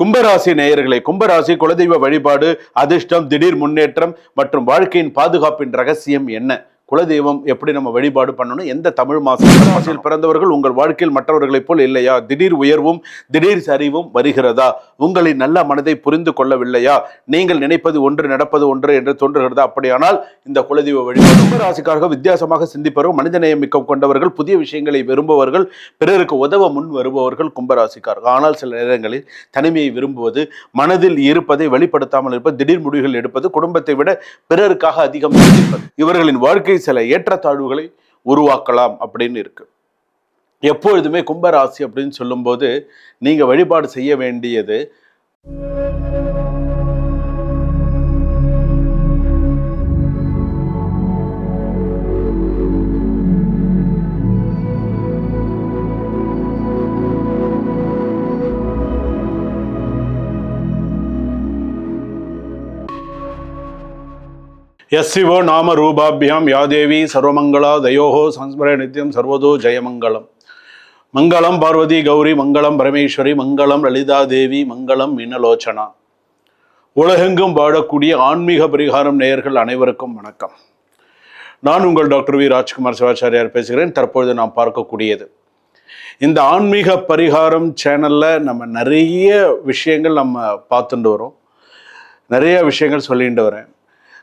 கும்பராசி நேயர்களே, கும்பராசி குலதெய்வ வழிபாடு, அதிர்ஷ்டம், திடீர் முன்னேற்றம் மற்றும் வாழ்க்கையின் பாதுகாப்பின் ரகசியம் என்ன? குலதெய்வம் எப்படி நம்ம வழிபாடு பண்ணணும்? எந்த தமிழ் மாசத்தில் பிறந்தவர்கள் உங்கள் வாழ்க்கையில் மற்றவர்களைப் போல் இல்லையா? திடீர் உயர்வும் திடீர் சரிவும் வருகிறதா? உங்களின் நல்ல மனதை புரிந்து கொள்ளவில்லையா? நீங்கள் நினைப்பது ஒன்று நடப்பது ஒன்று என்று தோன்றுகிறதா? அப்படியானால் இந்த குலதெய்வ வழிபாடு கும்பராசிக்காரர்கள் வித்தியாசமாக சிந்திப்பவர்கள், மனிதநேயம் மிக்க கொண்டவர்கள், புதிய விஷயங்களை விரும்புபவர்கள், பிறருக்கு உதவ முன் வருபவர்கள் கும்பராசிக்காரர்கள். ஆனால் சில நேரங்களில் தனிமையை விரும்புவது, மனதில் இருப்பதை வெளிப்படுத்தாமல் இருப்பது, திடீர் முடிவுகள் எடுப்பது, குடும்பத்தை விட பிறருக்காக அதிகம் சிந்திப்பது, இவர்களின் வாழ்க்கை சில ஏற்றத்தாழ்வுகளை உருவாக்கலாம் அப்படின்னு இருக்கு. எப்பொழுதுமே கும்பராசி அப்படின்னு சொல்லும்போது நீங்க வழிபாடு செய்ய வேண்டியது யஸ்ஸிவோ நாம ரூபாபியாம் யாதேவி சர்வமங்களா தயோஹோ சம்ஸ்மர நித்யம் சர்வதோ ஜெயமங்கலம். மங்களம் பார்வதி கௌரி, மங்களம் பரமேஸ்வரி, மங்களம் லலிதா தேவி, மங்களம் மீனலோச்சனா. உலகெங்கும் வாழக்கூடிய ஆன்மீக பரிகாரம் நேயர்கள் அனைவருக்கும் வணக்கம். நான் உங்கள் டாக்டர் வி ராஜ்குமார் சிவாச்சாரியார் பேசுகிறேன். தற்பொழுது நாம் பார்க்கக்கூடியது இந்த ஆன்மீக பரிகாரம் சேனல்ல நம்ம நிறைய விஷயங்கள் நம்ம பார்த்துட்டு வரோம், நிறைய விஷயங்கள் சொல்லிட்டு வரேன்.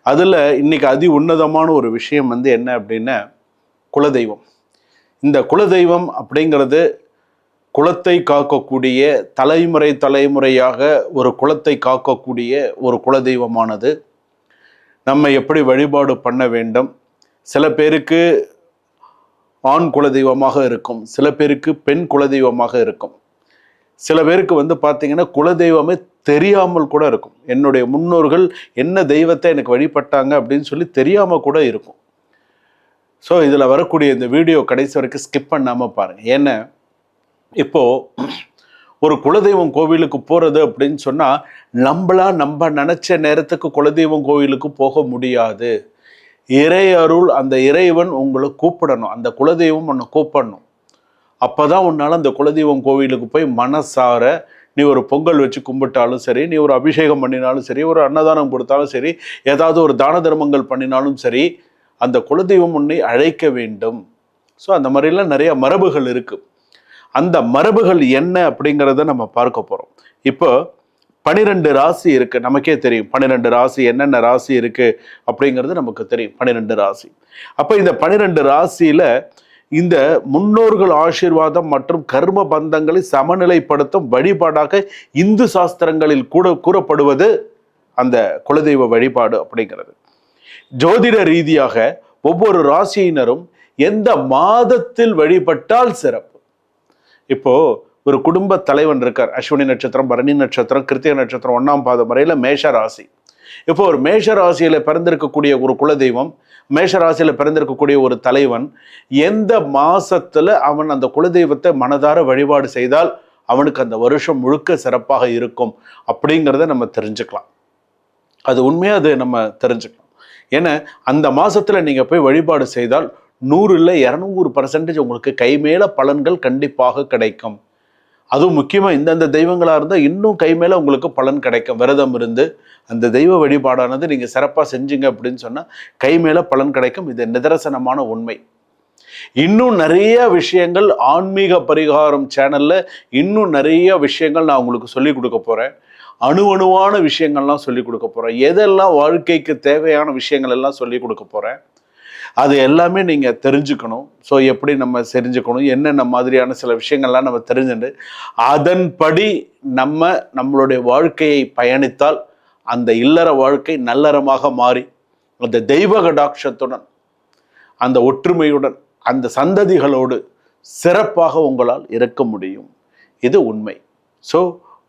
அதில் இன்னைக்கு அதி உன்னதமான ஒரு விஷயம் என்ன அப்படின்னா குலதெய்வம். இந்த குலதெய்வம் அப்படிங்கிறது குலத்தை காக்கக்கூடிய, தலைமுறையாக ஒரு குலத்தை காக்கக்கூடிய ஒரு குலதெய்வமானது. நம்ம எப்படி வழிபாடு பண்ண வேண்டும்? சில பேருக்கு ஆண் குலதெய்வமாக இருக்கும், சில பேருக்கு பெண் குலதெய்வமாக இருக்கும், சில பேருக்கு பார்த்தீங்கன்னா குலதெய்வமே தெரியாமல் கூட இருக்கும். என்னுடைய முன்னோர்கள் என்ன தெய்வத்தை எனக்கு வழிபட்டாங்க அப்படின்னு சொல்லி தெரியாமல் கூட இருக்கும். ஸோ இதில் வரக்கூடிய இந்த வீடியோ கடைசி வரைக்கும் ஸ்கிப் பண்ணாமல் பாருங்கள். ஏன்னா இப்போது ஒரு குலதெய்வம் கோவிலுக்கு போகிறது அப்படின்னு சொன்னால் நம்ம நினச்ச நேரத்துக்கு குலதெய்வம் கோவிலுக்கு போக முடியாது. இறை அருள், அந்த இறைவன் உங்களை கூப்பிடணும், அந்த குலதெய்வம் உன்னை கூப்பிடணும். அப்போ தான் உன்னால் அந்த குலதெய்வம் கோவிலுக்கு போய் மனசார நீ ஒரு பொங்கல் வச்சு கும்பிட்டாலும் சரி, நீ ஒரு அபிஷேகம் பண்ணினாலும் சரி, ஒரு அன்னதானம் கொடுத்தாலும் சரி, ஏதாவது ஒரு தான தர்மங்கள் பண்ணினாலும் சரி, அந்த குலதெய்வம் உன்னை அழைக்க வேண்டும். ஸோ அந்த மாதிரிலாம் நிறைய மரபுகள் இருக்குது. அந்த மரபுகள் என்ன அப்படிங்கிறத நம்ம பார்க்க போகிறோம். இப்போ 12 ராசி இருக்குது, நமக்கே தெரியும் 12 ராசி, என்னென்ன ராசி இருக்குது அப்படிங்கிறது நமக்கு தெரியும். 12 ராசி. அப்போ இந்த 12 ராசியில் இந்த முன்னோர்கள் ஆசீர்வாதம் மற்றும் கர்ம பந்தங்களை சமநிலைப்படுத்தும் வழிபாடாக இந்து சாஸ்திரங்களில் கூட கூறப்படுவது அந்த குலதெய்வ வழிபாடு அப்படிங்கிறது. ஜோதிட ரீதியாக ஒவ்வொரு ராசியினரும் எந்த மாதத்தில் வழிபட்டால் சிறப்பு. இப்போ ஒரு குடும்ப தலைவன் இருக்கார், அஸ்வினி நட்சத்திரம், பரணி நட்சத்திரம், கிருத்திகை நட்சத்திரம் 1ஆம் பாதம் வரையில மேஷ ராசி. இப்போ ஒரு மேஷ ராசியில பிறந்திருக்கக்கூடிய ஒரு குலதெய்வம், மேஷ ராசியில பிறந்திருக்கக்கூடிய ஒரு தலைவன் எந்த மாசத்துல அவன் அந்த குலதெய்வத்தை மனதார வழிபாடு செய்தால் அவனுக்கு அந்த வருஷம் முழுக்க சிறப்பாக இருக்கும் அப்படிங்கிறத நம்ம தெரிஞ்சுக்கலாம். அது உண்மையா அது நம்ம தெரிஞ்சுக்கலாம். ஏன்னா அந்த மாசத்துல நீங்க போய் வழிபாடு செய்தால் 100 இல்ல 200% உங்களுக்கு கைமேல பலன்கள் கண்டிப்பாக கிடைக்கும். அதுவும் முக்கியமாக இந்தந்த தெய்வங்களாக இருந்தால் இன்னும் கை மேலே உங்களுக்கு பலன் கிடைக்கும். விரதம் இருந்து அந்த தெய்வ வழிபாடானது நீங்கள் சிறப்பாக செஞ்சீங்க அப்படின்னு சொன்னால் கை மேலே பலன் கிடைக்கும். இது நிதர்சனமான உண்மை. இன்னும் நிறைய விஷயங்கள் ஆன்மீக பரிகாரம் சேனலில் இன்னும் நிறைய விஷயங்கள் நான் உங்களுக்கு சொல்லிக் கொடுக்க போகிறேன். அணுவான விஷயங்கள்லாம் சொல்லிக் கொடுக்க போகிறேன். எதெல்லாம் வாழ்க்கைக்கு தேவையான விஷயங்கள் எல்லாம் சொல்லிக் கொடுக்க போகிறேன். அது எல்லாமே நீங்கள் தெரிஞ்சுக்கணும். ஸோ எப்படி நம்ம தெரிஞ்சுக்கணும், என்னென்ன மாதிரியான சில விஷயங்கள்லாம் நம்ம தெரிஞ்சுட்டு அதன்படி நம்மளுடைய வாழ்க்கையை பயணித்தால் அந்த இல்லற வாழ்க்கை நல்லறமாக மாறி அந்த தெய்வ கடாட்சத்துடன், அந்த ஒற்றுமையுடன், அந்த சந்ததிகளோடு சிறப்பாக உங்களால் இருக்க முடியும். இது உண்மை. ஸோ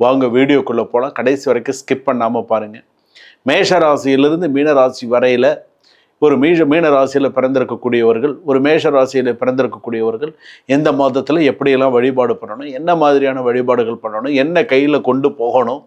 வாங்க வீடியோக்குள்ளே போகலாம். கடைசி வரைக்கும் ஸ்கிப் பண்ணாமல் பாருங்கள். மேஷ ராசியிலிருந்து மீன ராசி வரையில் ஒரு மீன ராசியில் பிறந்திருக்கக்கூடியவர்கள், ஒரு மேஷ ராசியில் பிறந்திருக்கக்கூடியவர்கள் எந்த மாதத்தில் எப்படியெல்லாம் வழிபாடு பண்ணணும், என்ன மாதிரியான வழிபாடுகள் பண்ணணும், என்ன கையில் கொண்டு போகணும்,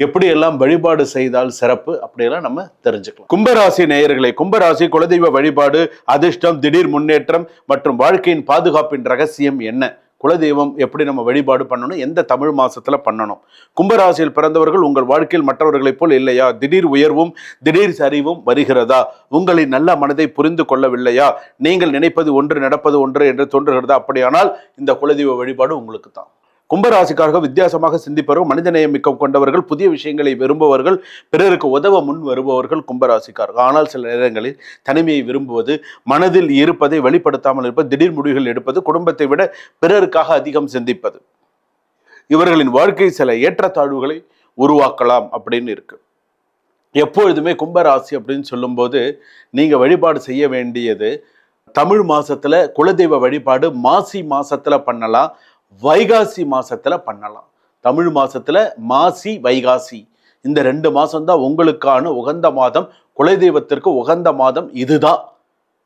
எப்படியெல்லாம் வழிபாடு செய்தால் சிறப்பு, அப்படியெல்லாம் நம்ம தெரிஞ்சுக்கலாம். கும்பராசி நேயர்களே, கும்பராசி குலதெய்வ வழிபாடு, அதிர்ஷ்டம், திடீர் முன்னேற்றம் மற்றும் வாழ்க்கையின் பாதுகாப்பின் ரகசியம் என்ன? குலதெய்வம் எப்படி நம்ம வழிபாடு பண்ணணும், எந்த தமிழ் மாசத்துல பண்ணணும். கும்பராசியில் பிறந்தவர்கள் உங்கள் வாழ்க்கையில் மற்றவர்களைப் போல் இல்லையா? திடீர் உயர்வும் திடீர் சரிவும் வருகிறதா? உங்களின் நல்ல மனதை புரிந்து கொள்ளவில்லையா? நீங்கள் நினைப்பது ஒன்று நடப்பது ஒன்று என்று தோன்றுகிறதா? அப்படியானால் இந்த குலதெய்வ வழிபாடு உங்களுக்கு தான். கும்பராசிக்காரர்கள் வித்தியாசமாக சிந்திப்பவர்கள், மனிதநேயம் மிக்கம் கொண்டவர்கள், புதிய விஷயங்களை விரும்புபவர்கள், பிறருக்கு உதவ முன் வருபவர்கள் கும்பராசிக்காரர்கள். ஆனால் சில நேரங்களில் தனிமையை விரும்புவது, மனதில் இருப்பதை வெளிப்படுத்தாமல் இருப்பது, திடீர் முடிவுகள் எடுப்பது, குடும்பத்தை விட பிறருக்காக அதிகம் சிந்திப்பது, இவர்களின் வாழ்க்கை சில ஏற்றத்தாழ்வுகளை உருவாக்கலாம் அப்படின்னு இருக்கு. எப்பொழுதுமே கும்பராசி அப்படின்னு சொல்லும்போது நீங்க வழிபாடு செய்ய வேண்டியது, தமிழ் மாசத்துல குலதெய்வ வழிபாடு மாசி மாசத்துல பண்ணலாம், வைகாசி மாசத்துல பண்ணலாம். தமிழ் மாசத்துல மாசி வைகாசி இந்த 2 மாசம் தான் உங்களுக்கான உகந்த மாதம். குலதெய்வத்திற்கு உகந்த மாதம் இதுதான்.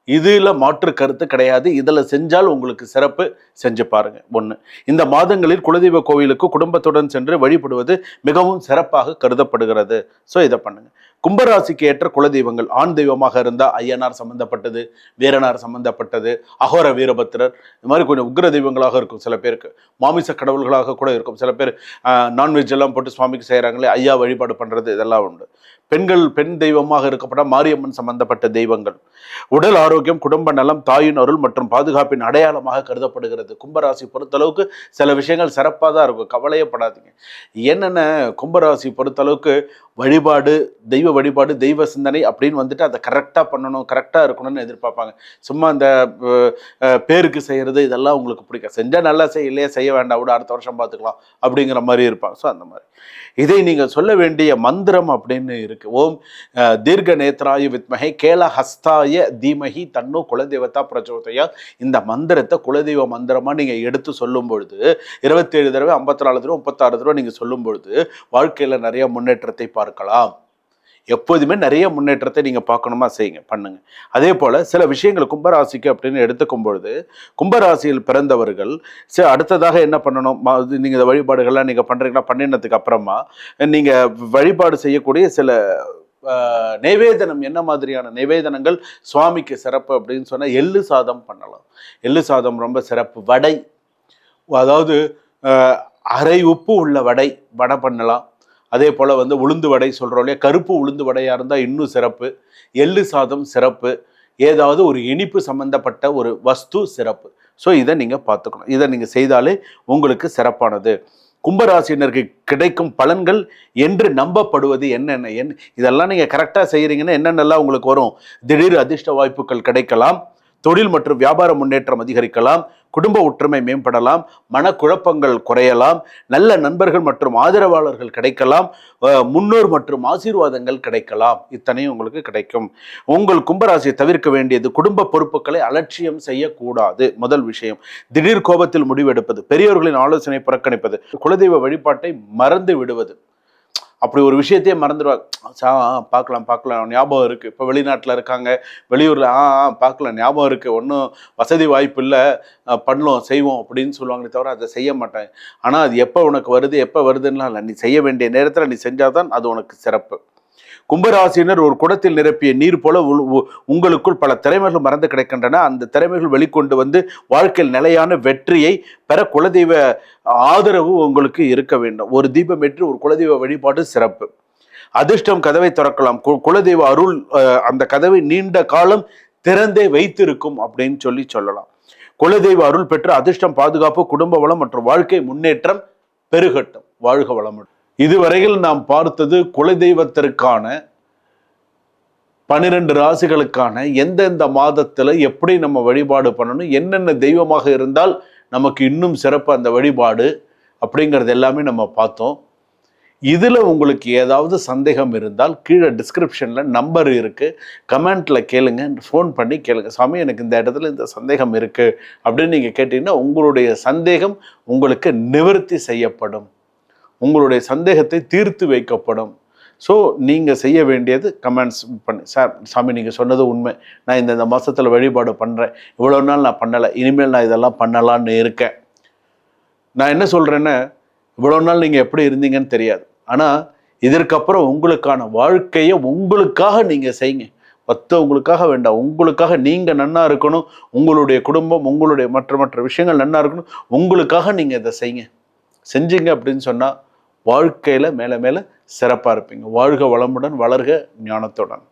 இதுல மாற்று கருத்து கிடையாது. இதுல செஞ்சால் உங்களுக்கு சிறப்பு, செஞ்சு பாருங்க. 1, இந்த மாதங்களில் குலதெய்வ கோவிலுக்கு குடும்பத்துடன் சென்று வழிபடுவது மிகவும் சிறப்பாக கருதப்படுகிறது. ஸோ இதை பண்ணுங்க. கும்பராசிக்கு ஏற்ற குலதெய்வங்கள், ஆண் தெய்வமாக இருந்தா ஐயனார் சம்பந்தப்பட்டது, வீரனார் சம்பந்தப்பட்டது, அகோர வீரபத்திரர், இந்த மாதிரி கொஞ்சம் உக்ர தெய்வங்களாக இருக்கும். சில பேருக்கு மாமிச கடவுள்களாக கூட இருக்கும். சில பேர் நான்வெஜ் எல்லாம் போட்டு சுவாமிக்கு செய்யறாங்களே, ஐயா வழிபாடு பண்றது, இதெல்லாம் உண்டு. பெண்கள் பெண் தெய்வமாக இருக்கப்பட்ட மாரியம்மன் சம்பந்தப்பட்ட தெய்வங்கள். உடல் ஆரோக்கியம், குடும்ப நலம், தாயின் அருள் மற்றும் பாதுகாப்பின் அடையாளமாக கருதப்படுகிறது. கும்பராசி பொறுத்தளவுக்கு சில விஷயங்கள் சிறப்பாக தான் இருக்கும், கவலையப்படாதீங்க. என்னென்ன, கும்பராசி பொறுத்தளவுக்கு வழிபாடு, தெய்வ வழிபாடு, தெய்வ சிந்தனை அப்படின்னு வந்துட்டு அதை கரெக்டாக பண்ணணும், கரெக்டாக இருக்கணும்னு எதிர்பார்ப்பாங்க. சும்மா இந்த பேருக்கு செய்கிறது இதெல்லாம் உங்களுக்கு பிடிக்கும். செஞ்சால் நல்லா இல்லையா செய்ய வேண்டாம், விட அடுத்த வருஷம் பார்த்துக்கலாம் அப்படிங்கிற மாதிரி இருப்பாங்க. ஸோ அந்த மாதிரி இதை நீங்கள் சொல்ல வேண்டிய மந்திரம் அப்படின்னு இருக்கு. ஓம் தீர்க்க நேத்ராய வித்மஹே கேல ஹஸ்தாய தீமஹி தன்னோ குலதெய்வத்தா பிரச்சோதயா. இந்த மந்திரத்தை குலதெய்வ மந்திரமா நீங்க எடுத்து சொல்லும் பொழுது 27 தடவை, 54 தடவை, 36 தடவை நீங்க சொல்லும் பொழுது வாழ்க்கையில நிறைய முன்னேற்றத்தை பார்க்கலாம். எப்போதுமே நிறைய முன்னேற்றத்தை நீங்க பார்க்கணுமா, செய்யுங்க, பண்ணுங்க. அதே போல சில விஷயங்கள் கும்பராசிக்கு அப்படின்னு எடுத்துக்கும் பொழுது, கும்பராசியில் பிறந்தவர்கள் அடுத்ததாக என்ன பண்ணணும், நீங்க இந்த வழிபாடுகள்லாம் நீங்க பண்றீங்கன்னா பண்ணினதுக்கு அப்புறமா நீங்க வழிபாடு செய்யக்கூடிய சில நைவேதனம், என்ன மாதிரியான நைவேதனங்கள் சுவாமிக்கு சிறப்பு அப்படின்னு சொன்னா, எள்ளு சாதம் பண்ணலாம். எள்ளு சாதம் ரொம்ப சிறப்பு. வடை, அதாவது அரை உப்பு உள்ள வடை பண்ணலாம். அதே போல் உளுந்து வடை சொல்கிறோம் இல்லையா, கருப்பு உளுந்து வடையாக இருந்தால் இன்னும் சிறப்பு. எள்ளு சாதம் சிறப்பு. ஏதாவது ஒரு இனிப்பு சம்பந்தப்பட்ட ஒரு வஸ்து சிறப்பு. ஸோ இதை நீங்கள் பார்த்துக்கணும். இதை நீங்கள் செய்தாலே உங்களுக்கு சிறப்பானது. கும்பராசினருக்கு கிடைக்கும் பலன்கள் என்று நம்பப்படுவது என்னென்ன, இதெல்லாம் நீங்கள் கரெக்டாக செய்கிறீங்கன்னா என்னென்னலாம் உங்களுக்கு வரும். திடீர் அதிர்ஷ்ட வாய்ப்புகள் கிடைக்கலாம், தொழில் மற்றும் வியாபார முன்னேற்றம் அதிகரிக்கலாம், குடும்ப ஒற்றுமை மேம்படலாம், மனக்குழப்பங்கள் குறையலாம், நல்ல நண்பர்கள் மற்றும் ஆதரவாளர்கள் கிடைக்கலாம், முன்னோர் மற்றும் ஆசீர்வாதங்கள் கிடைக்கலாம். இத்தனையும் உங்களுக்கு கிடைக்கும். உங்கள் கும்பராசியை தவிர்க்க வேண்டியது, குடும்ப பொறுப்புகளை அலட்சியம் செய்யக்கூடாது. முதல் விஷயம், திடீர் கோபத்தில் முடிவெடுப்பது, பெரியவர்களின் ஆலோசனை புறக்கணிப்பது, குலதெய்வ வழிபாட்டை மறந்து விடுவது. அப்படி ஒரு விஷயத்தையே மறந்துடுவாங்க. பார்க்கலாம் ஞாபகம் இருக்குது, இப்போ வெளிநாட்டில் இருக்காங்க, வெளியூரில் பார்க்கலாம் ஞாபகம் இருக்குது, ஒன்றும் வசதி வாய்ப்பு இல்லை, பண்ணலாம் செய்வோம் அப்படின்னு சொல்லுவாங்களே தவிர அதை செய்ய மாட்டாங்க. ஆனால் அது எப்போ உனக்கு வருது எப்போ வருதுன்னா இல்லை, நீ செய்ய வேண்டிய நேரத்தில் நீ செஞ்சாதான் அது உனக்கு சிறப்பு. கும்பராசினர் ஒரு குடத்தில் நிரப்பிய நீர் போல உங்களுக்குள் பல திறமைகள் மறந்து கிடைக்கின்றன. அந்த திறமைகள் வெளிக்கொண்டு வாழ்க்கையில் நிலையான வெற்றியை பெற குலதெய்வ ஆதரவு உங்களுக்கு இருக்க வேண்டும். ஒரு தீபம் ஏற்றி ஒரு குலதெய்வ வழிபாடு சிறப்பு. அதிர்ஷ்டம் கதவை திறக்கலாம், குலதெய்வ அருள் அந்த கதவை நீண்ட காலம் திறந்தே வைத்திருக்கும் அப்படின்னு சொல்லலாம். குலதெய்வ அருள் பெற்று அதிர்ஷ்டம், பாதுகாப்பு, குடும்ப வளம் மற்றும் வாழ்க்கை முன்னேற்றம் பெருகட்டும். வாழ்க வளமுடன். இதுவரையில் நாம் பார்த்தது குலதெய்வத்திற்கான 12 ராசிகளுக்கான எந்தெந்த மாதத்துல எப்படி நம்ம வழிபாடு பண்ணணும், என்னென்ன தெய்வமாக இருந்தால் நமக்கு இன்னும் சிறப்பு அந்த வழிபாடு அப்படிங்கிறது எல்லாமே நம்ம பார்த்தோம். இதுல உங்களுக்கு ஏதாவது சந்தேகம் இருந்தால் கீழே டிஸ்கிரிப்ஷன்ல நம்பர் இருக்கு, கமெண்ட்ல கேளுங்க, ஃபோன் பண்ணி கேளுங்க. சாமி எனக்கு இந்த இடத்துல இந்த சந்தேகம் இருக்கு அப்படின்னு நீங்க கேட்டீங்கன்னா உங்களுடைய சந்தேகம் உங்களுக்கு நிவர்த்தி செய்யப்படும், உங்களுடைய சந்தேகத்தை தீர்த்து வைக்கப்படும். ஸோ நீங்கள் செய்ய வேண்டியது கமெண்ட்ஸ் பண்ணி, சார் சாமி நீங்கள் சொன்னது உண்மை, நான் இந்த மாதத்தில் வழிபாடு பண்ணுறேன், இவ்வளோ நாள் நான் பண்ணலை, இனிமேல் நான் இதெல்லாம் பண்ணலான்னு இருக்கேன். நான் என்ன சொல்கிறேன்னா, இவ்வளோ நாள் நீங்கள் எப்படி இருந்தீங்கன்னு தெரியாது, ஆனால் இதற்கப்புறம் உங்களுக்கான வாழ்க்கையை உங்களுக்காக நீங்கள் செய்யுங்க. மற்றவங்களுக்காக வேண்டாம், உங்களுக்காக நீங்கள் நன்னா இருக்கணும், உங்களுடைய குடும்பம், உங்களுடைய மற்ற விஷயங்கள் நன்னா இருக்கணும், உங்களுக்காக நீங்கள் இதை செய்யுங்க. செஞ்சீங்க அப்படின்னு சொன்னால் வாழ்க்கையில் மேலே மேலே சிறப்பாக இருப்பீங்க. வாழ்க வளமுடன், வளர்க ஞானத்துடன்.